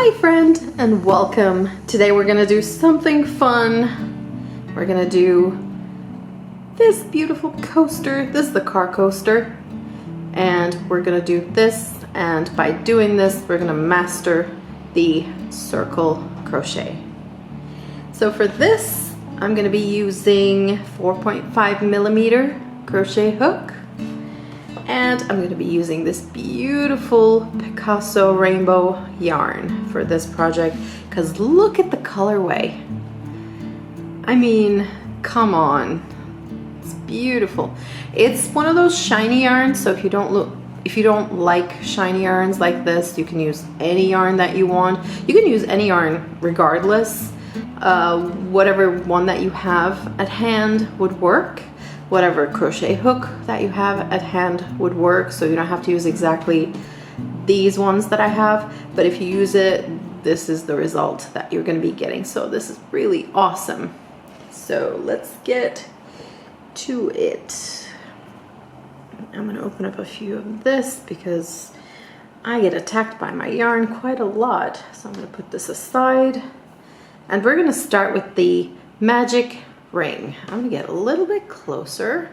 Hi friend, and welcome. Today we're gonna do something fun. We're gonna do this beautiful coaster. This is the car coaster. And we're gonna do this, and by doing this, we're gonna master the circle crochet. So for this, I'm gonna be using 4.5 millimeter crochet hook. And I'm going to be using this beautiful Picasso rainbow yarn for this project because look at the colorway. I mean, come on. It's beautiful. It's one of those shiny yarns, so if you don't like shiny yarns like this, you can use any yarn that you want. You can use any yarn regardless. Whatever one that you have at hand would work. Whatever crochet hook that you have at hand would work, so you don't have to use exactly these ones that I have, but if you use it, this is the result that you're going to be getting. So this is really awesome. So let's get to it. I'm going to open up a few of this because I get attacked by my yarn quite a lot. So I'm going to put this aside, and we're going to start with the magic ring. I'm gonna get a little bit closer.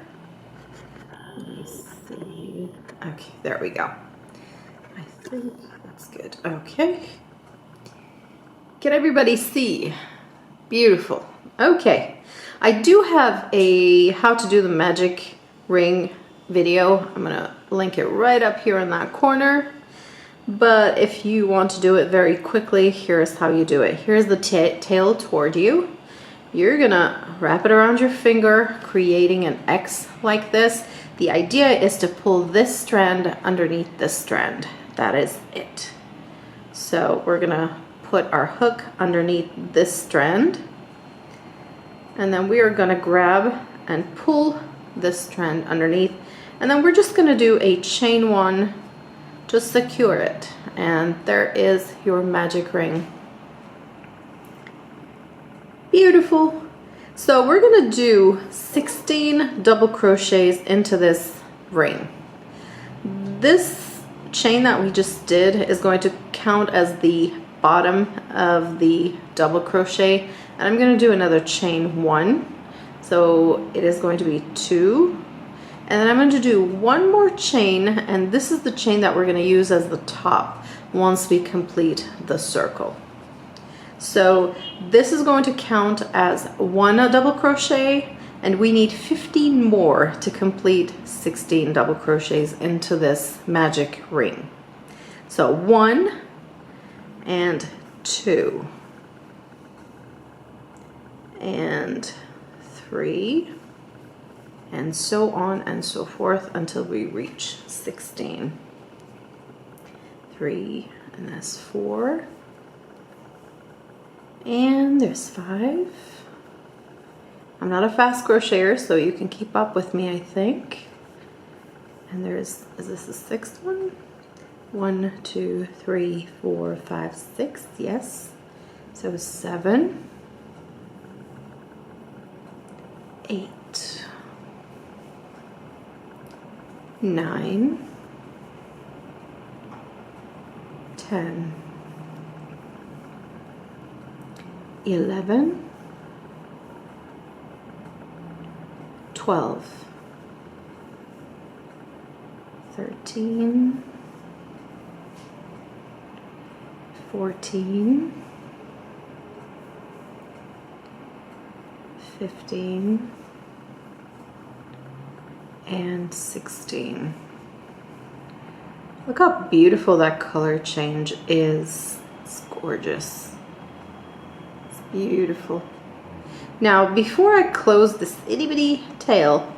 Let me see. Okay, there we go. I think that's good. Okay. Can everybody see? Beautiful. Okay. I do have a how to do the magic ring video. I'm gonna link it right up here in that corner. But if you want to do it very quickly, here's how you do it. Here's the tail toward you. You're gonna wrap it around your finger, creating an X like this. The idea is to pull this strand underneath this strand. That is it. So we're gonna put our hook underneath this strand, and then we are gonna grab and pull this strand underneath, and then we're just gonna do a chain one to secure it. And there is your magic ring. Beautiful. So we're gonna do 16 double crochets into this ring. This chain that we just did is going to count as the bottom of the double crochet, and I'm going to do another chain one, so it is going to be 2, and then I'm going to do one more chain, and this is the chain that we're going to use as the top once we complete the circle. So this is going to count as 1 double crochet, and we need 15 more to complete 16 double crochets into this magic ring. So 1 and 2 and 3 and so on and so forth until we reach 16. 3, and that's 4. And there's 5. I'm not a fast crocheter, so you can keep up with me, I think. And is this the 6th one? 1, 2, 3, 4, 5, 6, yes. So 7, 8, 9, 10, 11, 12, 13, 14, 15, and 16. Look how beautiful that color change is. It's gorgeous. Beautiful. Now, before I close this itty bitty tail,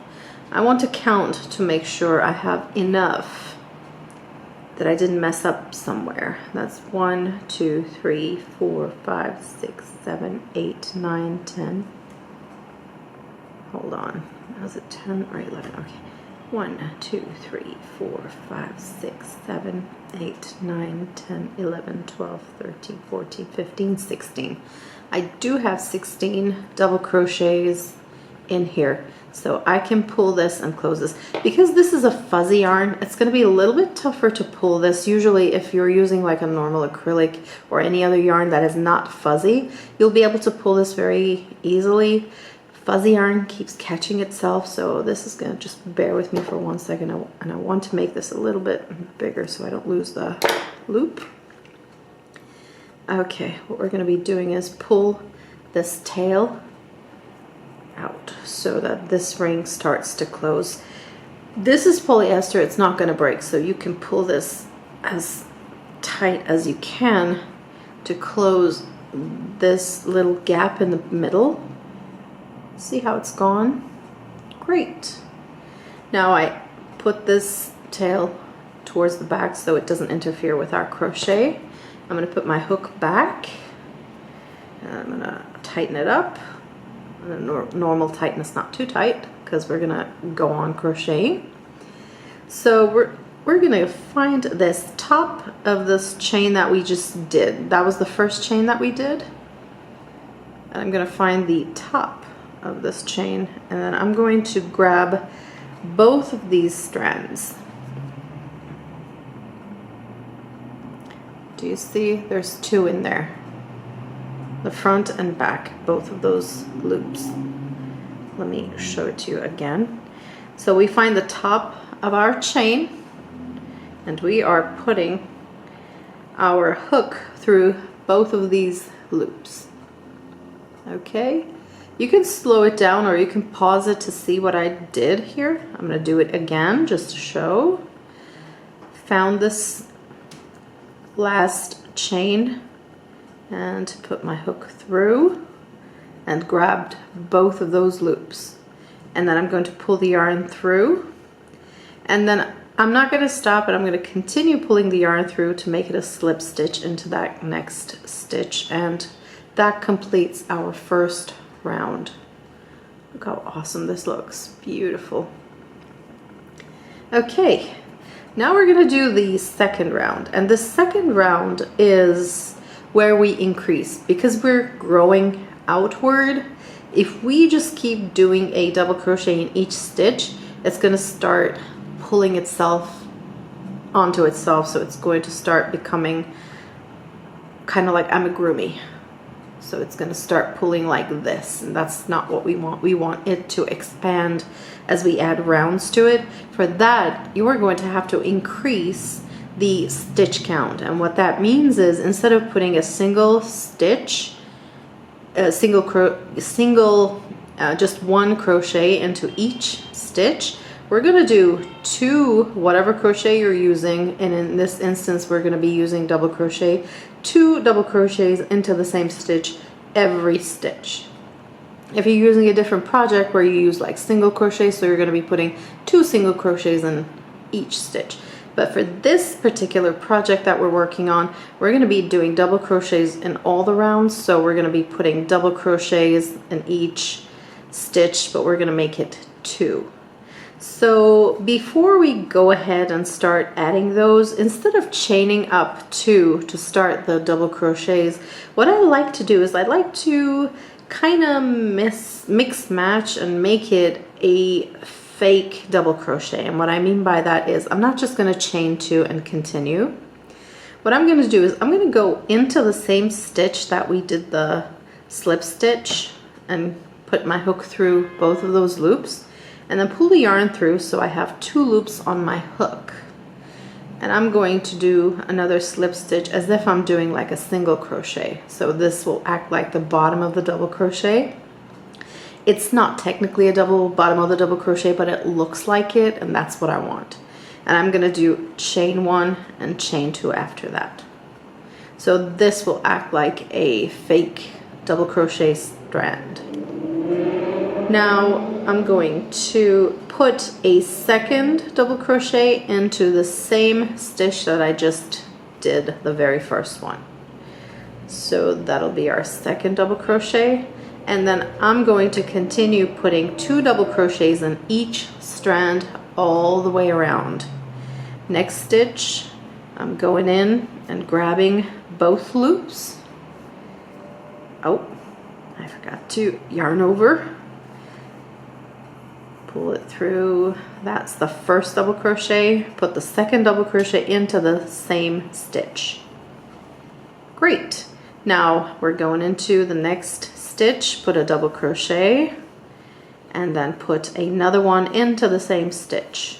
I want to count to make sure I have enough, that I didn't mess up somewhere. That's 1, 2, 3, 4, 5, 6, 7, 8, 9, 10. Hold on. Was it 10 or 11? Okay. 1, 2, 3, 4, 5, 6, 7, 8, 9, 10, 11, 12, 13, 14, 15, 16. I do have 16 double crochets in here. So I can pull this and close this. Because this is a fuzzy yarn, it's going to be a little bit tougher to pull this. Usually if you're using like a normal acrylic or any other yarn that is not fuzzy, you'll be able to pull this very easily. Fuzzy yarn keeps catching itself, so this is going to just bear with me for 1 second. And I want to make this a little bit bigger so I don't lose the loop. Okay, what we're going to be doing is pull this tail out so that this ring starts to close. This is polyester, it's not going to break, so you can pull this as tight as you can to close this little gap in the middle. See how it's gone? Great. Now I put this tail towards the back so it doesn't interfere with our crochet. I'm going to put my hook back and I'm going to tighten it up. Normal tightness, not too tight, because we're gonna go on crocheting. So we're gonna find this top of this chain that we just did. That was the first chain that we did. And I'm gonna find the top of this chain, and then I'm going to grab both of these strands. Do you see? There's two in there. The front and back, both of those loops. Let me show it to you again. So we find the top of our chain and we are putting our hook through both of these loops. Okay, you can slow it down or you can pause it to see what I did here. I'm going to do it again just to show. Found this last chain and put my hook through and grabbed both of those loops, and then I'm going to pull the yarn through, and then I'm not going to stop it. I'm going to continue pulling the yarn through to make it a slip stitch into that next stitch, and that completes our first round. Look how awesome this looks. Beautiful. Okay, now we're going to do the second round, and the second round is where we increase because we're growing outward. If we just keep doing a double crochet in each stitch, it's going to start pulling itself onto itself, so it's going to start becoming kind of like amigurumi. So it's going to start pulling like this, and that's not what we want. We want it to expand as we add rounds to it. For that, you are going to have to increase the stitch count, and what that means is instead of putting a single stitch, just one crochet into each stitch, we're going to do two, whatever crochet you're using, and in this instance we're going to be using double crochet, 2 double crochets into the same stitch every stitch. If you're using a different project where you use like single crochet, so you're going to be putting 2 single crochets in each stitch. But for this particular project that we're working on, we're going to be doing double crochets in all the rounds. So we're going to be putting double crochets in each stitch, but we're going to make it 2. So before we go ahead and start adding those, instead of chaining up 2 to start the double crochets, what I like to do is I like to kind of mix match and make it a fake double crochet. And what I mean by that is I'm not just going to chain 2 and continue. What I'm going to do is I'm going to go into the same stitch that we did the slip stitch and put my hook through both of those loops, and then pull the yarn through so I have 2 loops on my hook. And I'm going to do another slip stitch as if I'm doing like a single crochet. So this will act like the bottom of the double crochet. It's not technically a double bottom of the double crochet, but it looks like it, and that's what I want. And I'm going to do chain 1 and chain 2 after that. So this will act like a fake double crochet strand. Now I'm going to put a second double crochet into the same stitch that I just did the very first one. So that'll be our second double crochet. And then I'm going to continue putting 2 double crochets in each strand all the way around. Next stitch, I'm going in and grabbing both loops. Oh, I forgot to yarn over. pull it through. That's the first double crochet. Put the second double crochet into the same stitch. Great. Now we're going into the next stitch, put a double crochet, and then put another one into the same stitch.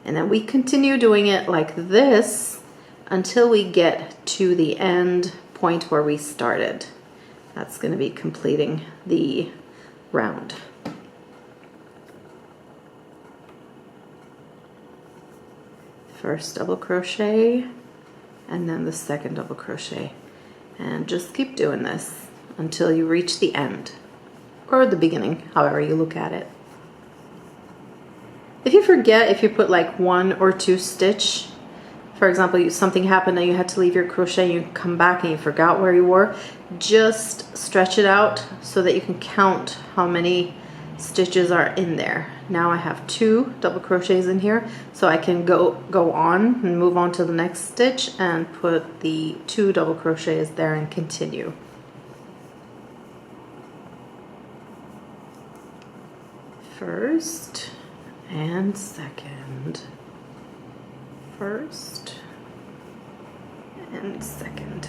And then we continue doing it like this until we get to the end point where we started. That's going to be completing the round. First double crochet, and then the second double crochet. And just keep doing this until you reach the end, or the beginning, however you look at it. If you forget, if you put like 1 or 2 stitch, for example, something happened and you had to leave your crochet, you come back and you forgot where you were, just stretch it out so that you can count how many stitches are in there. Now I have 2 double crochets in here, so I can go on and move on to the next stitch and put the 2 double crochets there and continue. First and second. First and second.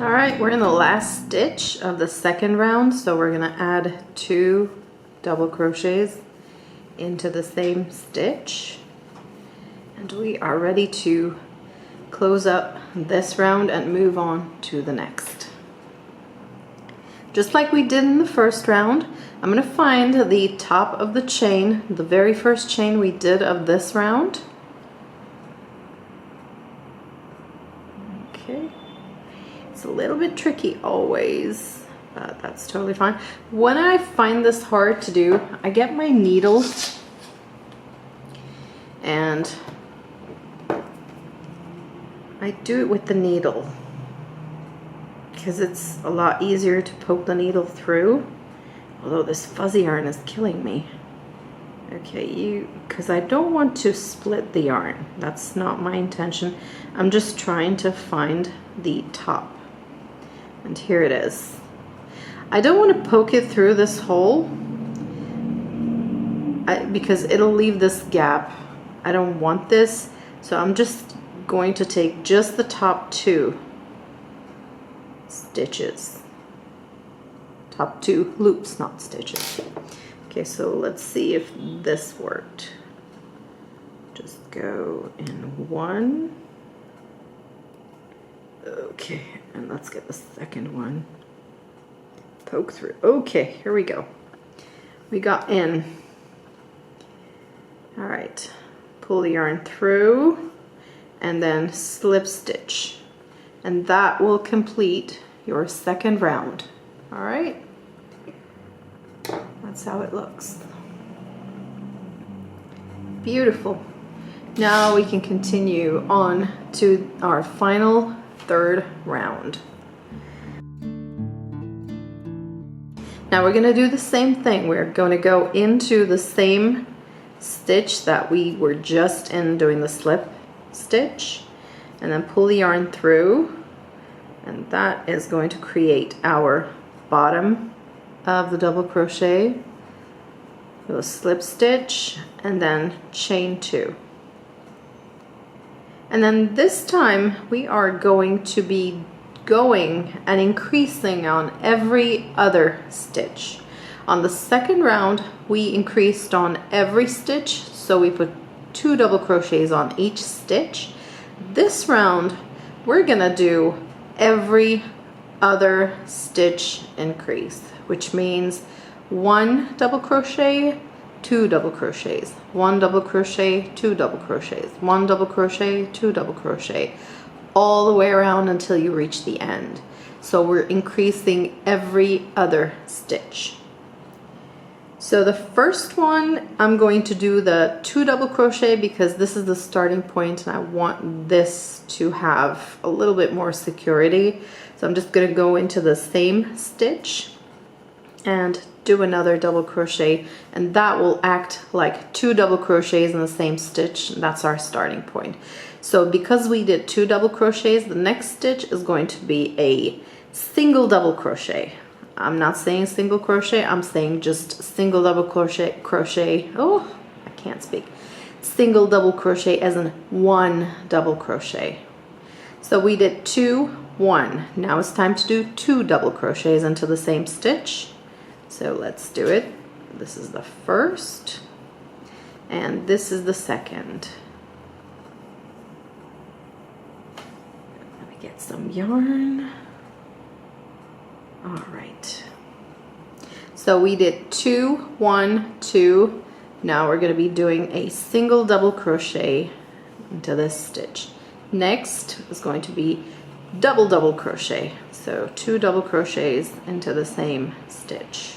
All right, we're in the last stitch of the second round, so we're gonna add 2 double crochets into the same stitch. And we are ready to close up this round and move on to the next. Just like we did in the first round, I'm gonna find the top of the chain, the very first chain we did of this round. Okay. It's a little bit tricky always, but that's totally fine. When I find this hard to do, I get my needle and I do it with the needle because it's a lot easier to poke the needle through, although this fuzzy yarn is killing me. Okay, because I don't want to split the yarn. That's not my intention. I'm just trying to find the top. And here it is. I don't want to poke it through this hole because it'll leave this gap. I don't want this, so I'm just going to take just the top 2 stitches. Top 2 loops, not stitches. Okay, so let's see if this worked. Just go in 1. Okay, and let's get the second one. Poke through. Okay, here we go. We got in. All right, pull the yarn through and then slip stitch. And that will complete your second round. All right, that's how it looks. Beautiful. Now we can continue on to our final third round. Now we're going to do the same thing. We're going to go into the same stitch that we were just in doing the slip stitch, and then pull the yarn through, and that is going to create our bottom of the double crochet. Do a slip stitch and then chain 2. And then this time we are going to be going and increasing on every other stitch. On the second round, we increased on every stitch, so we put 2 double crochets on each stitch. This round, we're gonna do every other stitch increase, which means 1 double crochet, 2 double crochets, 1 double crochet, 2 double crochets, 1 double crochet, 2 double crochet, all the way around until you reach the end. So we're increasing every other stitch. So the first one, I'm going to do the 2 double crochet because this is the starting point and I want this to have a little bit more security. So I'm just going to go into the same stitch and do another double crochet, and that will act like 2 double crochets in the same stitch. That's our starting point. So because we did 2 double crochets, the next stitch is going to be a single double crochet. I'm not saying single crochet, I'm saying just single double crochet. Oh, I can't speak. Single double crochet as in 1 double crochet. So we did 2, 1. Now it's time to do 2 double crochets into the same stitch. So let's do it. This is the first, and this is the second. Let me get some yarn. All right. So we did 2, 1, 2. Now we're going to be doing a single double crochet into this stitch. Next is going to be double crochet. So 2 double crochets into the same stitch.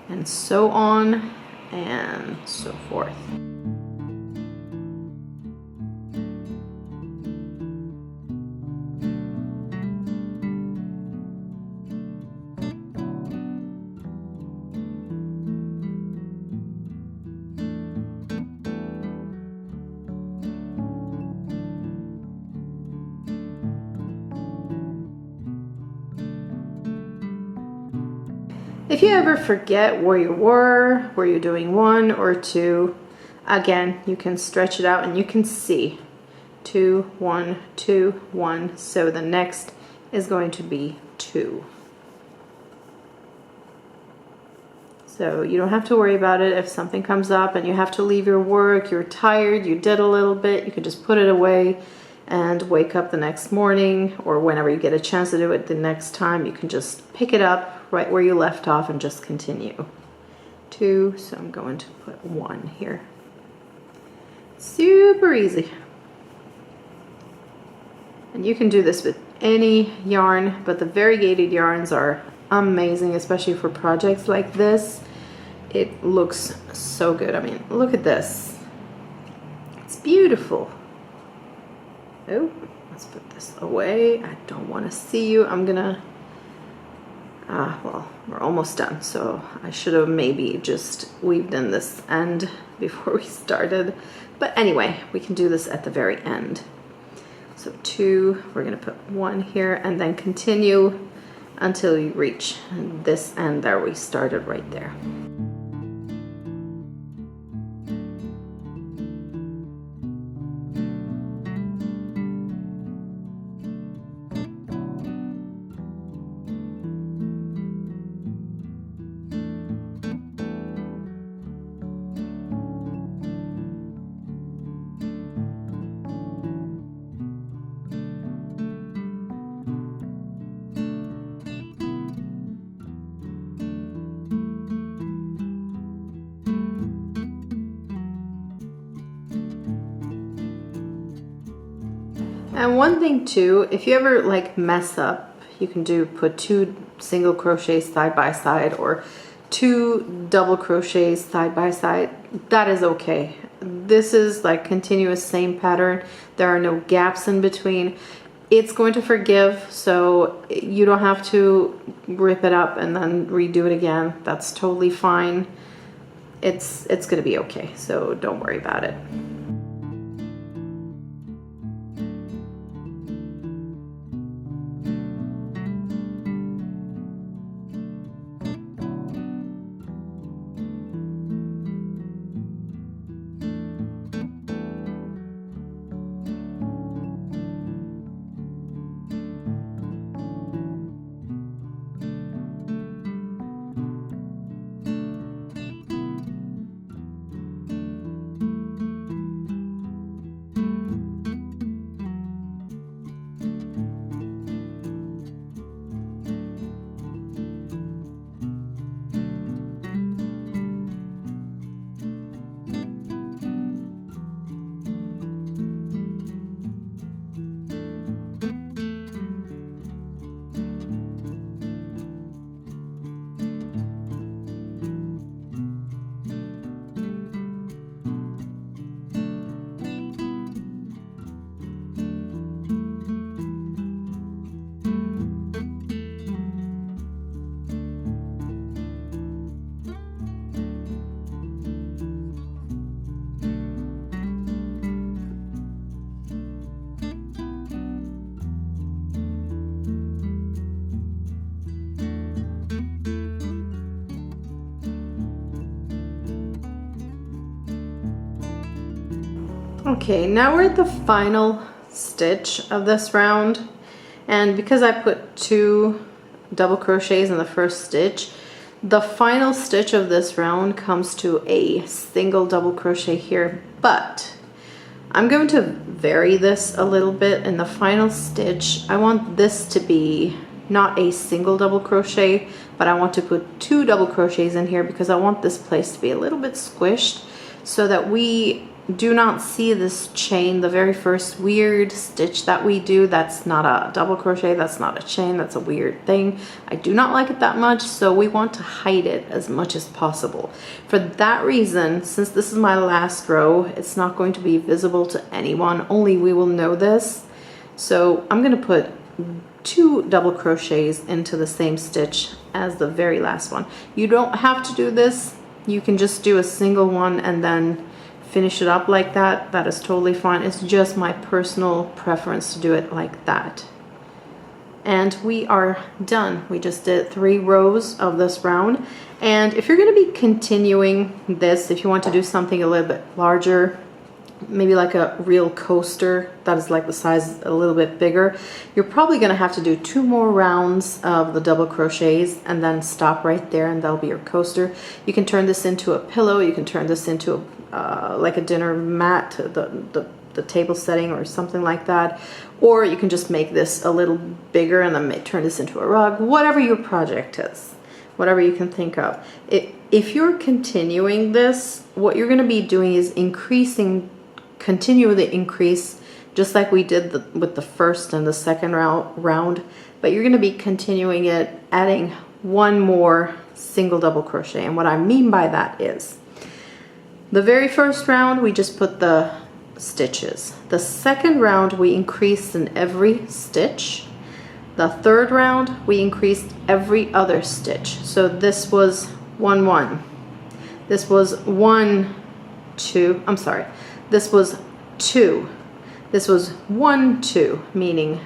And so on and so forth. If you ever forget where you were you're doing 1 or 2, again, you can stretch it out and you can see 2, 1, 2, 1. So the next is going to be 2. So you don't have to worry about it. If something comes up and you have to leave your work, you're tired, you did a little bit, you can just put it away and wake up the next morning, or whenever you get a chance to do it the next time, you can just pick it up right where you left off and just continue. 2, so I'm going to put 1 here. Super easy. And you can do this with any yarn, but the variegated yarns are amazing, especially for projects like this. It looks so good. I mean, look at this. It's beautiful. Oh, let's put this away. I don't want to see you. I'm gonna well, we're almost done, so I should have maybe just weaved in this end before we started. But anyway, we can do this at the very end. So 2, we're gonna put 1 here and then continue until you reach this end there. We started right there. And one thing too, if you ever like mess up, you can put 2 single crochets side by side or 2 double crochets side by side. That is okay. This is like continuous same pattern. There are no gaps in between. It's going to forgive, so you don't have to rip it up and then redo it again. That's totally fine. It's going to be okay, so don't worry about it. Okay, now we're at the final stitch of this round, and because I put 2 double crochets in the first stitch, the final stitch of this round comes to a single double crochet here, but I'm going to vary this a little bit. In the final stitch, I want this to be not a single double crochet, but I want to put 2 double crochets in here because I want this place to be a little bit squished so that we do not see this chain, the very first weird stitch that we do. That's not a double crochet, that's not a chain, that's a weird thing. I do not like it that much, so we want to hide it as much as possible. For that reason, since this is my last row, it's not going to be visible to anyone, only we will know this. So I'm going to put 2 double crochets into the same stitch as the very last one. You don't have to do this, you can just do a single one and then finish it up like that. That is totally fine. It's just my personal preference to do it like that. And we are done. We just did 3 rows of this round. And if you're going to be continuing this, if you want to do something a little bit larger, maybe like a real coaster that is like the size a little bit bigger, you're probably going to have to do 2 more rounds of the double crochets and then stop right there, and that'll be your coaster. You can turn this into a pillow, you can turn this into like a dinner mat, the table setting or something like that, or you can just make this a little bigger and then turn this into a rug, whatever your project is, whatever you can think of. If you're continuing this, what you're going to be doing is continually increase, just like we did with the first and the second round, but you're going to be continuing it, adding 1 more single double crochet. And what I mean by that is, the very first round we just put the stitches. The second round we increased in every stitch. The third round we increased every other stitch. So this was 1 1. This was 1 2. I'm sorry. This was 2. This was 1 2, meaning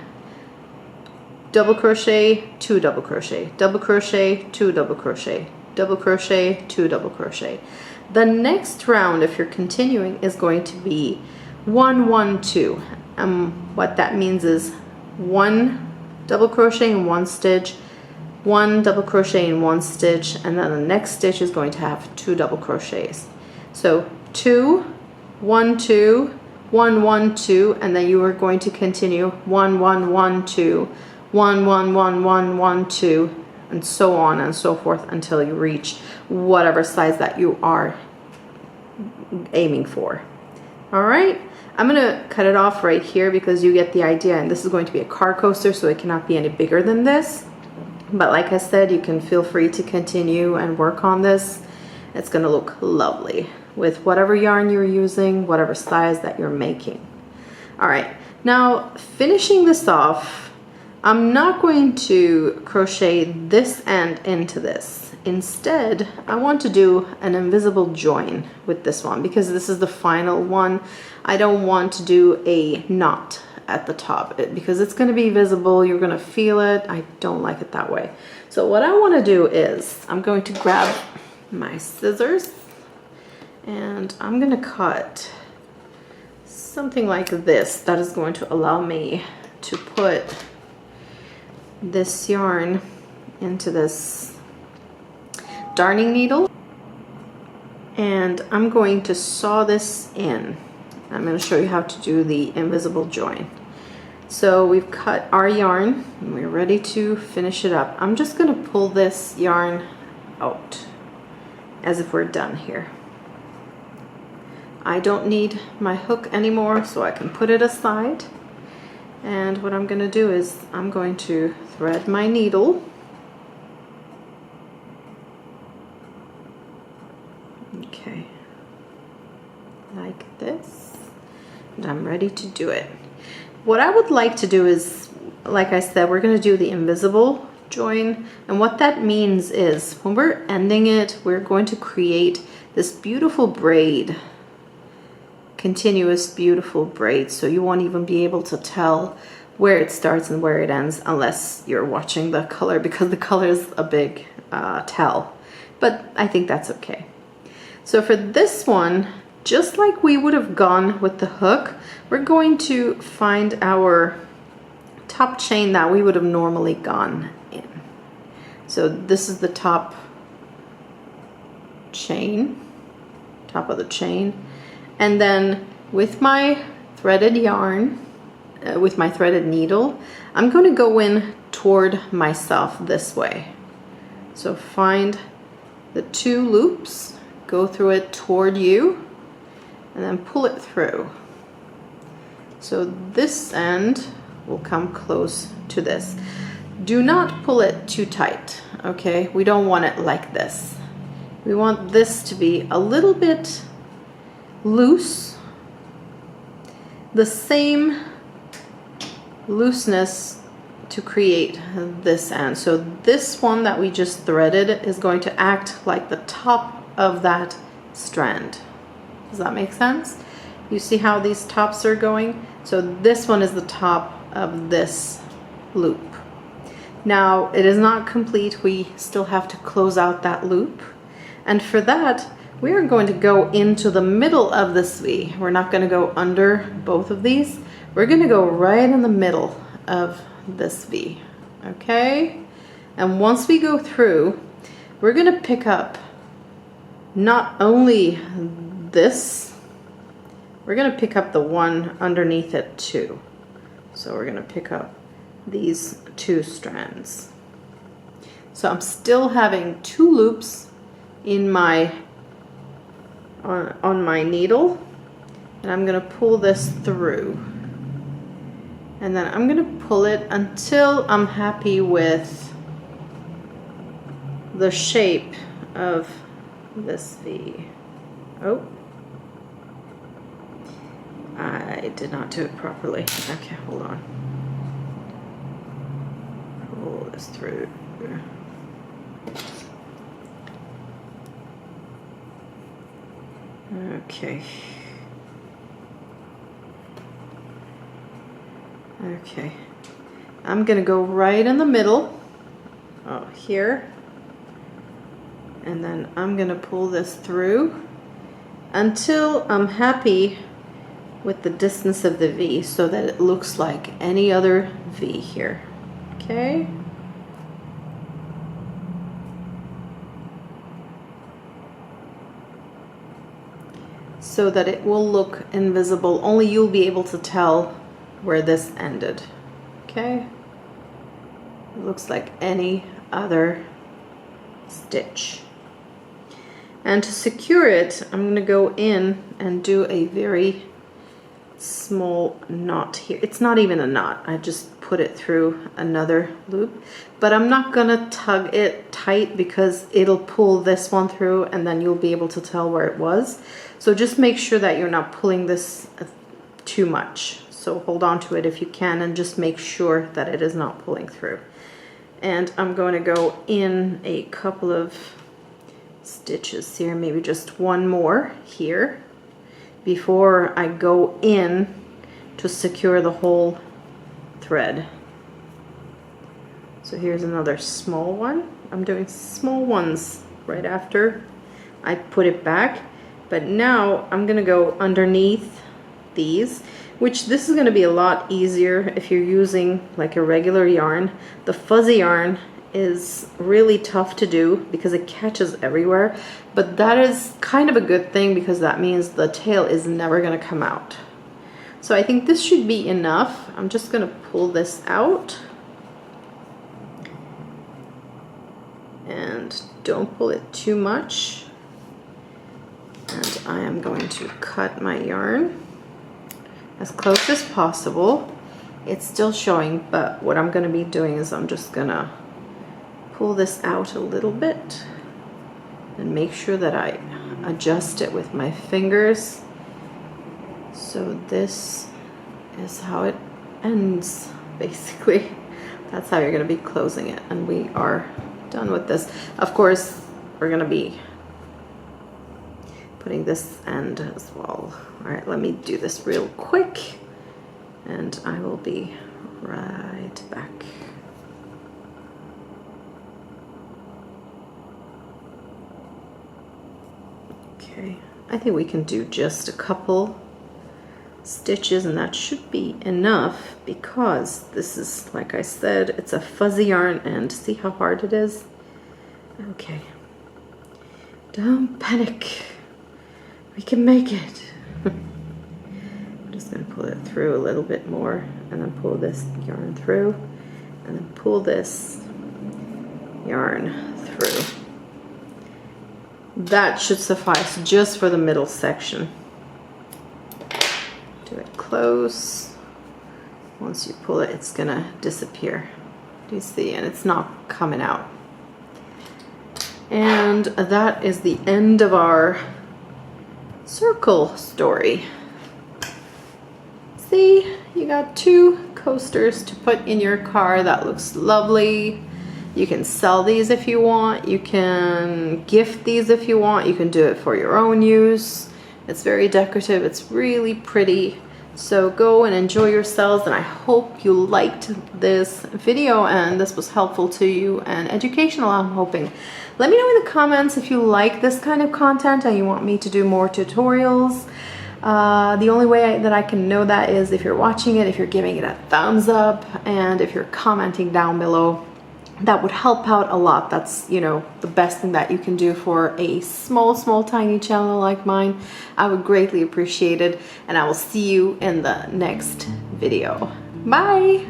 double crochet, 2 double crochet, double crochet, 2 double crochet, double crochet, 2 double crochet. The next round, if you're continuing, is going to be 1 1 2. What that means is 1 double crochet in 1 stitch, 1 double crochet in 1 stitch, and then the next stitch is going to have 2 double crochets. So 2 1 2 1 1 2, and then you are going to continue 1 1 1 2 1 1 1 1 1 2, and so on and so forth until you reach whatever size that you are aiming for. All right, I'm gonna cut it off right here because you get the idea, and this is going to be a car coaster, so it cannot be any bigger than this. But like I said, you can feel free to continue and work on this. It's gonna look lovely with whatever yarn you're using, whatever size that you're making. All right, now finishing this off, I'm not going to crochet this end into this. Instead, I want to do an invisible join with this one because this is the final one. I don't want to do a knot at the top because it's going to be visible. You're going to feel it. I don't like it that way. So what I want to do is I'm going to grab my scissors and I'm going to cut something like this that is going to allow me to put this yarn into this darning needle, and I'm going to sew this in. I'm going to show you how to do the invisible join. So we've cut our yarn and we're ready to finish it up. I'm just going to pull this yarn out as if we're done here. I don't need my hook anymore, so I can put it aside. And what I'm going to do is I'm going to thread my needle. Okay, like this. And I'm ready to do it. What I would like to do is, like I said, we're going to do the invisible join. And what that means is when we're ending it, we're going to create this beautiful braid. Continuous beautiful braid, so you won't even be able to tell where it starts and where it ends unless you're watching the color, because the color is a big tell, but I think that's okay. So for this one, just like we would have gone with the hook, we're going to find our top chain that we would have normally gone in. So this is the top chain, top of the chain, and then with my threaded yarn, with my threaded needle, I'm going to go in toward myself this way. So find the 2 loops, go through it toward you, and then pull it through. So this end will come close to this. Do not pull it too tight, okay? We don't want it like this. We want this to be a little bit loose, the same looseness to create this end. So this one that we just threaded is going to act like the top of that strand. Does that make sense? You see how these tops are going? So this one is the top of this loop. Now it is not complete. We still have to close out that loop. And for that, we are going to go into the middle of this V. We're not going to go under both of these. We're going to go right in the middle of this V, okay? And once we go through, we're going to pick up not only this, we're going to pick up the one underneath it too. So we're going to pick up these 2 strands. So I'm still having 2 loops in my on my needle, and I'm going to pull this through, and then I'm going to pull it until I'm happy with the shape of this V. Oh, I did not do it properly. Okay, hold on. Pull this through. Okay. Okay. I'm gonna go right in the middle, here, and then I'm gonna pull this through until I'm happy with the distance of the V so that it looks like any other V here. Okay. So that it will look invisible. Only you'll be able to tell where this ended. Okay? It looks like any other stitch. And to secure it, I'm going to go in and do a very small knot here. It's not even a knot. I just put it through another loop. But I'm not going to tug it tight because it'll pull this one through and then you'll be able to tell where it was. So just make sure that you're not pulling this too much. So hold on to it if you can and just make sure that it is not pulling through. And I'm going to go in a couple of stitches here, maybe just one more here before I go in to secure the whole thread. So here's another small one. I'm doing small ones right after I put it back. But now I'm gonna go underneath these, which this is gonna be a lot easier if you're using like a regular yarn. The fuzzy yarn is really tough to do because it catches everywhere, but that is kind of a good thing because that means the tail is never gonna come out. So I think this should be enough. I'm just gonna pull this out. And don't pull it too much. And I am going to cut my yarn as close as possible. It's still showing, but what I'm going to be doing is I'm just going to pull this out a little bit and make sure that I adjust it with my fingers. So this is how it ends, basically. That's how you're going to be closing it, and we are done with this. Of course, we're going to be putting this end as well. All right, let me do this real quick and I will be right back. Okay, I think we can do just a couple stitches and that should be enough, because this is, like I said, it's a fuzzy yarn, and see how hard it is? Okay. Don't panic. We can make it. I'm just going to pull it through a little bit more, and then pull this yarn through, and then pull this yarn through. That should suffice just for the middle section. Do it close. Once you pull it, it's gonna disappear. Do you see? And it's not coming out. And that is the end of our circle story. See, you got 2 coasters to put in your car. That looks lovely. You can sell these if you want. You can gift these if you want. You can do it for your own use. It's very decorative. It's really pretty. So go and enjoy yourselves, and I hope you liked this video and this was helpful to you and educational, I'm hoping. Let me know in the comments if you like this kind of content and you want me to do more tutorials. The only way that I can know that is if you're watching it, if you're giving it a thumbs up, and if you're commenting down below. That would help out a lot. That's, you know, the best thing that you can do for a small, tiny channel like mine. I would greatly appreciate it, and I will see you in the next video. Bye!